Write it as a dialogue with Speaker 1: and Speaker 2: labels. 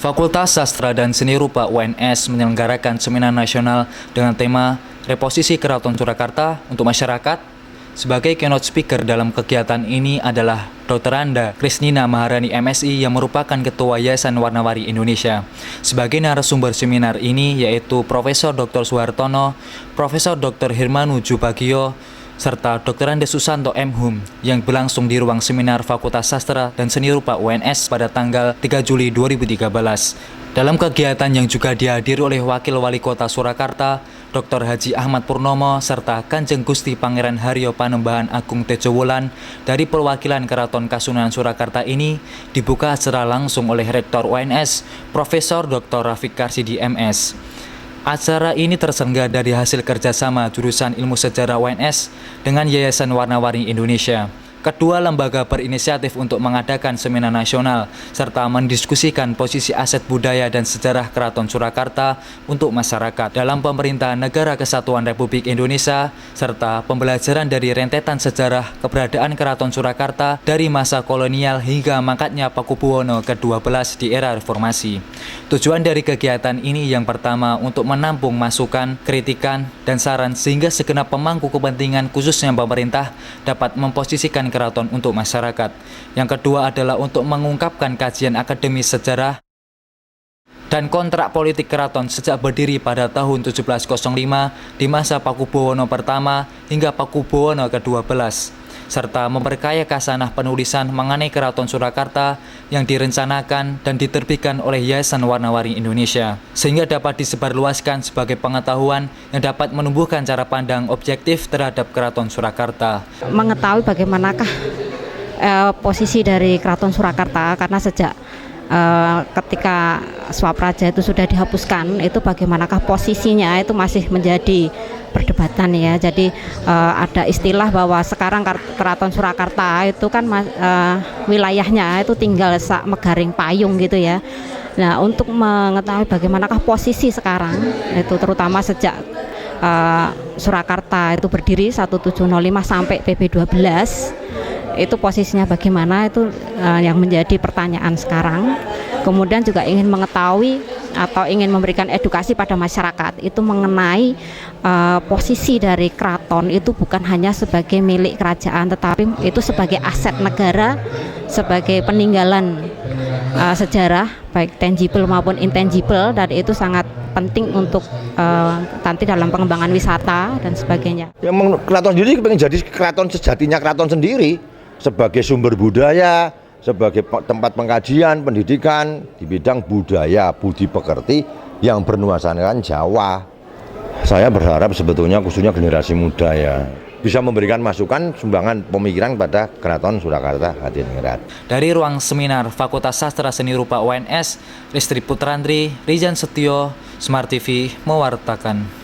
Speaker 1: Fakultas Sastra dan Seni Rupa UNS menyelenggarakan seminar nasional dengan tema Reposisi Keraton Surakarta untuk Masyarakat. Sebagai keynote speaker dalam kegiatan ini adalah Dr. Anda Krisnina Maharani MSI yang merupakan Ketua Yayasan Warna-Wari Indonesia. Sebagai narasumber seminar ini yaitu Profesor Dr. Suhartono, Profesor Dr. Hirmanu Jubagio, serta Dr. Andes Susanto M.Hum yang berlangsung di ruang seminar Fakultas Sastra dan Seni Rupa UNS pada tanggal 3 Juli 2013. Dalam kegiatan yang juga dihadiri oleh Wakil Wali Kota Surakarta, Dr. Haji Ahmad Purnomo, serta Kanjeng Gusti Pangeran Haryo Panembahan Agung Tejo Wulan dari perwakilan Keraton Kasunanan Surakarta ini dibuka secara langsung oleh Rektor UNS, Profesor Dr. Rafiq Karsidi MS. Acara ini terselenggara dari hasil kerjasama jurusan Ilmu Sejarah UNS dengan Yayasan Warna-Wari Indonesia. Kedua lembaga berinisiatif untuk mengadakan seminar nasional serta mendiskusikan posisi aset budaya dan sejarah Keraton Surakarta untuk masyarakat dalam pemerintahan Negara Kesatuan Republik Indonesia serta pembelajaran dari rentetan sejarah keberadaan Keraton Surakarta dari masa kolonial hingga mangkatnya Pakubuwono ke-12 di era reformasi. Tujuan dari kegiatan ini yang pertama untuk menampung masukan, kritikan, dan saran sehingga segenap pemangku kepentingan khususnya pemerintah dapat memposisikan keraton untuk masyarakat. Yang kedua adalah untuk mengungkapkan kajian akademis sejarah dan kontrak politik keraton sejak berdiri pada tahun 1705 di masa Pakubuwono pertama hingga Pakubuwono ke-12, serta memperkaya khasanah penulisan mengenai Keraton Surakarta yang direncanakan dan diterbitkan oleh Yayasan Warna-Wari Indonesia, sehingga dapat disebarluaskan sebagai pengetahuan yang dapat menumbuhkan cara pandang objektif terhadap Keraton Surakarta.
Speaker 2: Mengetahui bagaimanakah posisi dari Keraton Surakarta, karena sejak ketika Swapraja itu sudah dihapuskan, itu bagaimanakah posisinya itu masih menjadi perdebatan ya. Jadi ada istilah bahwa sekarang Keraton Surakarta itu kan wilayahnya itu tinggal sak Megaring Payung gitu ya. Nah, untuk mengetahui bagaimanakah posisi sekarang itu terutama sejak Surakarta itu berdiri 1705 sampai PB 12 itu posisinya bagaimana, itu yang menjadi pertanyaan sekarang. Kemudian juga ingin mengetahui atau ingin memberikan edukasi pada masyarakat itu mengenai posisi dari keraton itu bukan hanya sebagai milik kerajaan, tetapi itu sebagai aset negara, sebagai peninggalan sejarah baik tangible maupun intangible, dan itu sangat penting untuk nanti dalam pengembangan wisata dan sebagainya.
Speaker 3: Yang keraton sendiri pengen jadi keraton sejatinya, keraton sendiri sebagai sumber budaya, sebagai tempat pengkajian, pendidikan di bidang budaya, budi pekerti yang bernuansakan Jawa. Saya berharap sebetulnya khususnya generasi muda ya bisa memberikan masukan, sumbangan pemikiran pada Keraton Surakarta Hadiningrat.
Speaker 1: Dari ruang seminar Fakultas Sastra Seni Rupa UNS, Listri Putrandri, Rizan Setio, Smart TV mewartakan.